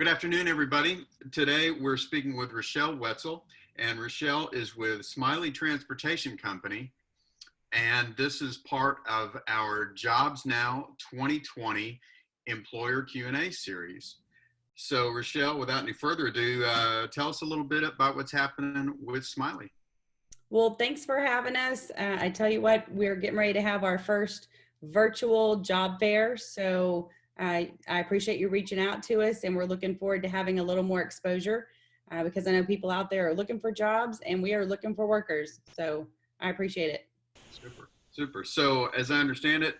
Good afternoon, everybody. Today we're speaking with Rushelle Wetzel, and Rushelle is with Smiley Transportation Company, and this is part of our Jobs Now 2020 Employer Q&A series. So Rushelle, without any further ado, tell us a little bit about what's happening with Smiley. Well, thanks for having us. I tell you what, we're getting ready to have our first virtual job fair. So I appreciate you reaching out to us, and we're looking forward to having a little more exposure because I know people out there are looking for jobs and we are looking for workers. So I appreciate it. Super, super. So as I understand it,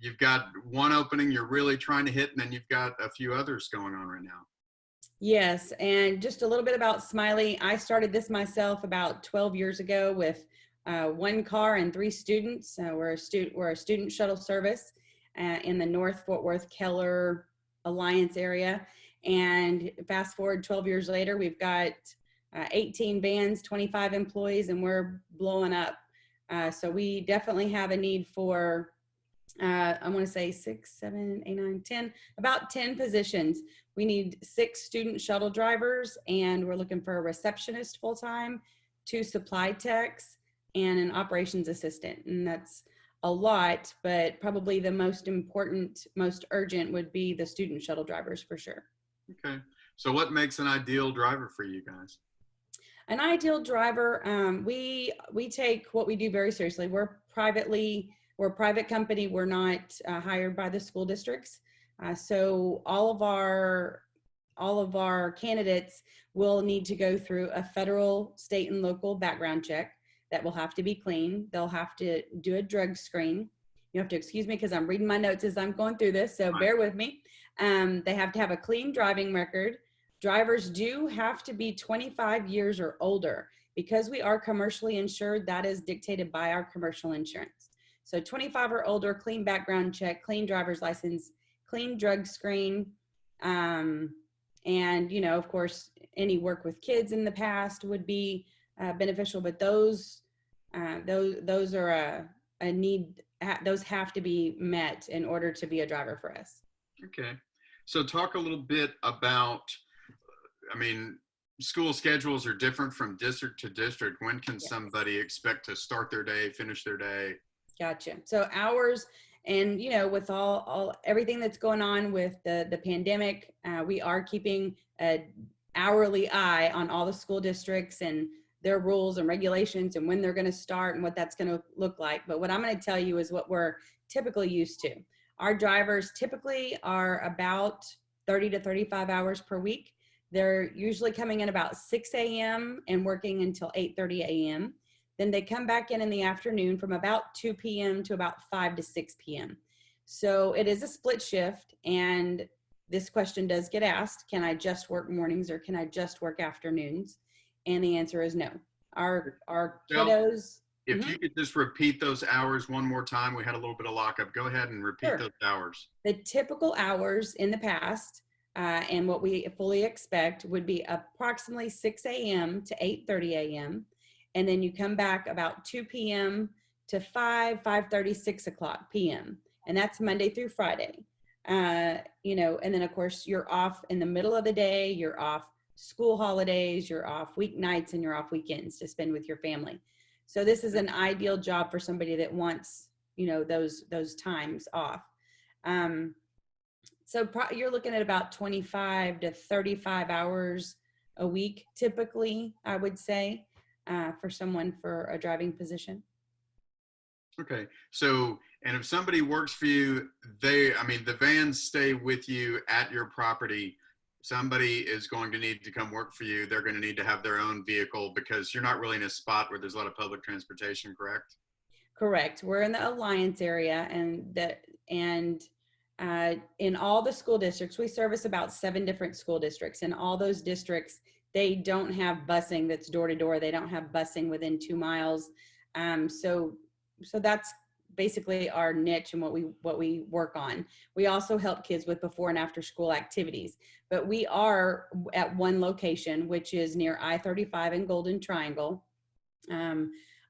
you've got one opening you're really trying to hit, and then you've got a few others going on right now. Yes, and just a little bit about Smiley. I started this myself about 12 years ago with one car and 3 students. We're a student shuttle service in the North Fort Worth Keller Alliance area. And fast forward 12 years later, we've got 18 vans, 25 employees, and we're blowing up. So we definitely have a need for, I want to say 6, 7, 8, 9, 10, about 10 positions. We need 6 student shuttle drivers, and we're looking for a receptionist full-time, 2 supply techs, and an operations assistant. And that's a lot, but probably the most important, most urgent would be the student shuttle drivers for sure. Okay. So what makes an ideal driver for you guys? An ideal driver, we take what we do very seriously. We're a private company. We're not hired by the school districts. So all of our candidates will need to go through a federal, state, and local background check that will have to be clean. They'll have to do a drug screen. You have to excuse me because I'm reading my notes as I'm going through this, so bear with me. They have to have a clean driving record. Drivers do have to be 25 years or older. Because we are commercially insured, that is dictated by our commercial insurance. So 25 or older, clean background check, clean driver's license, clean drug screen, and of course, any work with kids in the past would be beneficial. But those are a need. Those have to be met in order to be a driver for us. Okay, so talk a little bit about. School schedules are different from district to district. When can somebody expect to start their day, finish their day? Gotcha. So hours, and with all everything that's going on with the pandemic, we are keeping an hourly eye on all the school districts and their rules and regulations and when they're going to start and what that's going to look like. But what I'm going to tell you is what we're typically used to. Our drivers typically are about 30 to 35 hours per week. They're usually coming in about 6 a.m. and working until 8:30 a.m. Then they come back in the afternoon from about 2 p.m. to about 5 to 6 p.m. So it is a split shift, and this question does get asked, can I just work mornings or can I just work afternoons? And the answer is no. Our kiddos. If you could just repeat those hours one more time, we had a little bit of lockup. Go ahead and repeat those hours. The typical hours in the past, and what we fully expect would be approximately 6 a.m. to 8:30 a.m. And then you come back about 2 p.m. to 5:30, 6 o'clock p.m. And that's Monday through Friday. And then of course you're off in the middle of the day, you're off school holidays, you're off weeknights, and you're off weekends to spend with your family. So this is an ideal job for somebody that wants, those times off. So you're looking at about 25 to 35 hours a week, typically, I would say, for someone for a driving position. Okay. So, and if somebody works for you, the vans stay with you at your property. Somebody is going to need to come work for you. They're going to need to have their own vehicle because you're not really in a spot where there's a lot of public transportation, correct? Correct. We're in the Alliance area, and in all the school districts, we service about 7 different school districts. In all those districts, they don't have busing that's door to door. They don't have busing within 2 miles. So that's basically our niche and what we work on. We also help kids with before and after school activities, but we are at one location, which is near I-35 and Golden Triangle.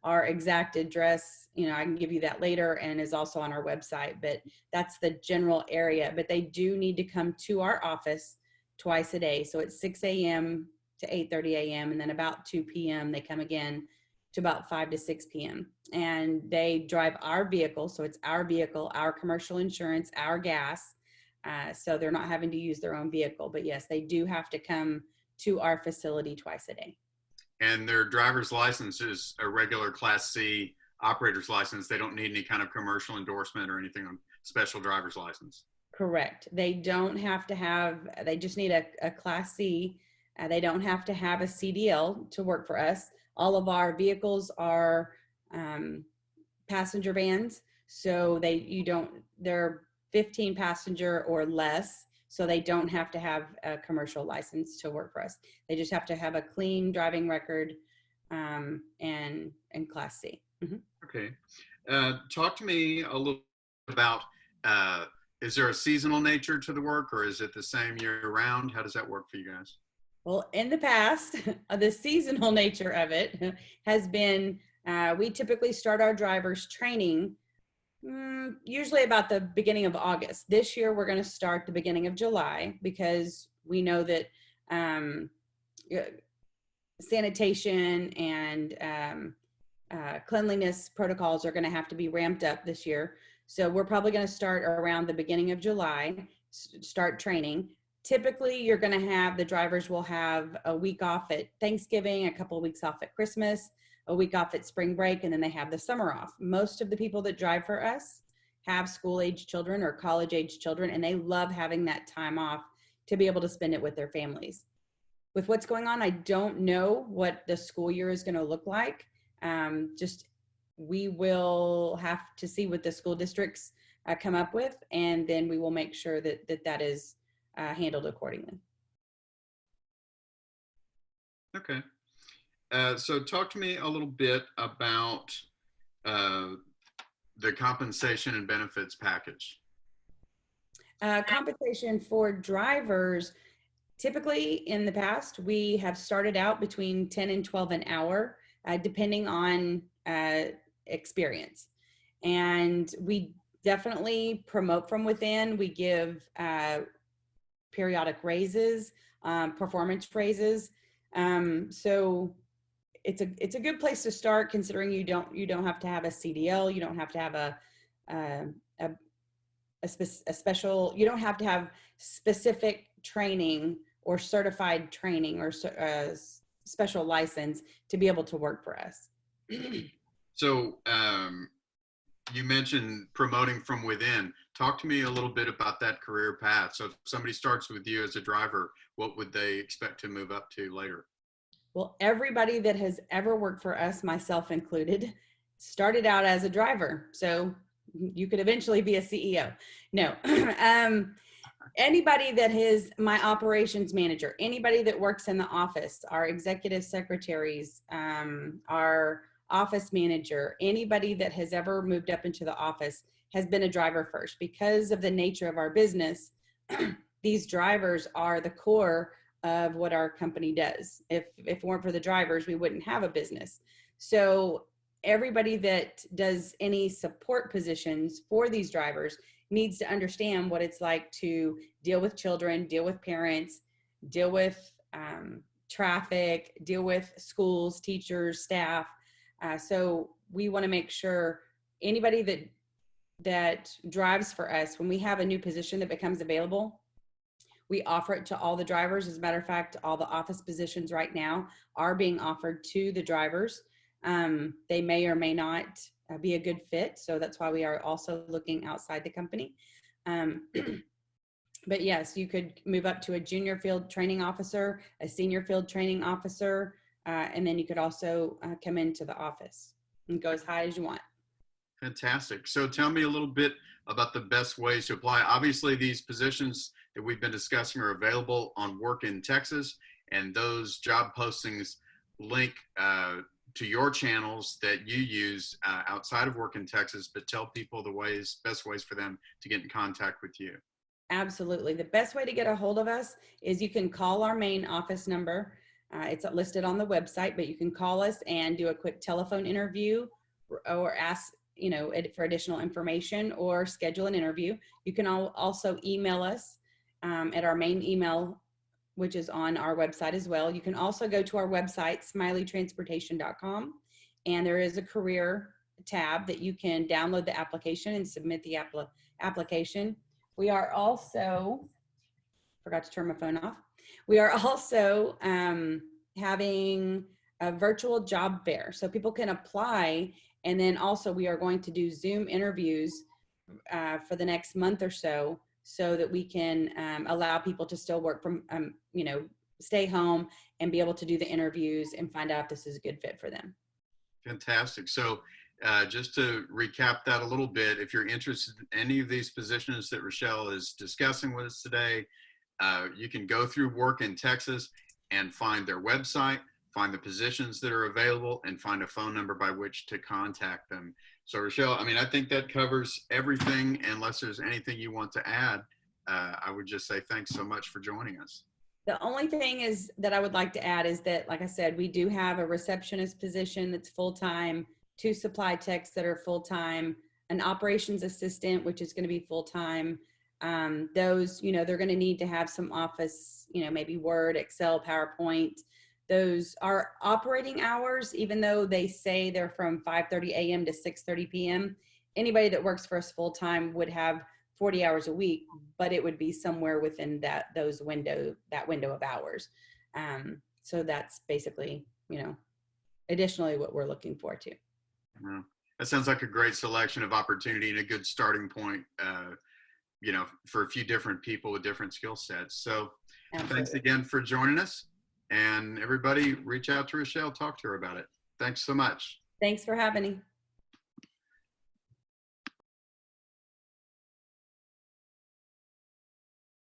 Our exact address, I can give you that later, and is also on our website, but that's the general area. But they do need to come to our office twice a day. So it's 6 a.m. to 8:30 a.m. and then about 2 p.m. they come again to about 5 to 6 p.m. And they drive our vehicle. So it's our vehicle, our commercial insurance, our gas. So they're not having to use their own vehicle. But yes, they do have to come to our facility twice a day. And their driver's license is a regular Class C operator's license. They don't need any kind of commercial endorsement or anything on special driver's license. Correct. They don't have to have, they just need a Class C. They don't have to have a CDL to work for us. All of our vehicles are passenger vans. So they're 15 passenger or less. So they don't have to have a commercial license to work for us. They just have to have a clean driving record and Class C. Mm-hmm. Okay. Talk to me a little about, is there a seasonal nature to the work, or is it the same year round? How does that work for you guys? Well, in the past, the seasonal nature of it has been, we typically start our drivers training usually about the beginning of August. This year, we're going to start the beginning of July because we know that sanitation and cleanliness protocols are going to have to be ramped up this year. So we're probably going to start around the beginning of July, start training. Typically, you're going to have, the drivers will have a week off at Thanksgiving, a couple of weeks off at Christmas, a week off at spring break, and then they have the summer off. Most of the people that drive for us have school-age children or college-age children, and they love having that time off to be able to spend it with their families. With what's going on, I don't know what the school year is going to look like. We will have to see what the school districts come up with, and then we will make sure that is handled accordingly. Okay. So talk to me a little bit about the compensation and benefits package. Compensation for drivers, typically in the past, we have started out between 10 and 12 an hour, depending on experience. And we definitely promote from within. We give periodic raises, performance raises. So it's a good place to start, considering you don't have to have a CDL, you don't have to have a special, you don't have to have specific training or certified training or special license to be able to work for us. So you mentioned promoting from within. Talk to me a little bit about that career path. So if somebody starts with you as a driver, what would they expect to move up to later? Well, everybody that has ever worked for us, myself included, started out as a driver. So you could eventually be a CEO. No. Anybody that is my operations manager, anybody that works in the office, our executive secretaries, our office manager, anybody that has ever moved up into the office has been a driver first. Because of the nature of our business, these drivers are the core of what our company does. If it weren't for the drivers, we wouldn't have a business. So everybody that does any support positions for these drivers needs to understand what it's like to deal with children, deal with parents, deal with traffic, deal with schools, teachers, staff. So we want to make sure anybody that drives for us, when we have a new position that becomes available, we offer it to all the drivers. As a matter of fact, all the office positions right now are being offered to the drivers. They may or may not be a good fit. So that's why we are also looking outside the company. But yes, you could move up to a junior field training officer, a senior field training officer, and then you could also come into the office and go as high as you want. Fantastic. So tell me a little bit about the best ways to apply. Obviously, these positions that we've been discussing are available on Work in Texas, and those job postings link to your channels that you use outside of Work in Texas, but tell people the best ways for them to get in contact with you. Absolutely. The best way to get a hold of us is you can call our main office number. It's listed on the website, but you can call us and do a quick telephone interview or ask, for additional information or schedule an interview. You can also email us at our main email which is on our website as well. You can also go to our website, smileytransportation.com, and there is a career tab that you can download the application and submit the application. We are also, forgot to turn my phone off. We are also having a virtual job fair, so people can apply. And then also we are going to do Zoom interviews for the next month or so that we can allow people to still work from, stay home and be able to do the interviews and find out if this is a good fit for them. Fantastic. So just to recap that a little bit, if you're interested in any of these positions that Rushelle is discussing with us today, you can go through Work in Texas and find their website, find the positions that are available, and find a phone number by which to contact them. So Rushelle, I mean, I think that covers everything. Unless there's anything you want to add, I would just say thanks so much for joining us. The only thing is that I would like to add is that, like I said, we do have a receptionist position that's full-time, 2 supply techs that are full-time, an operations assistant, which is going to be full-time. Those, they're going to need to have some office, maybe Word, Excel, PowerPoint. Those are operating hours, even though they say they're from 5:30 a.m. to 6:30 p.m. Anybody that works for us full-time would have 40 hours a week, but it would be somewhere within that window of hours. So that's basically, additionally what we're looking for too. Yeah. That sounds like a great selection of opportunity and a good starting point, for a few different people with different skill sets. So Absolutely. Thanks again for joining us, and everybody reach out to Rushelle, talk to her about it. Thanks so much. Thanks for having me.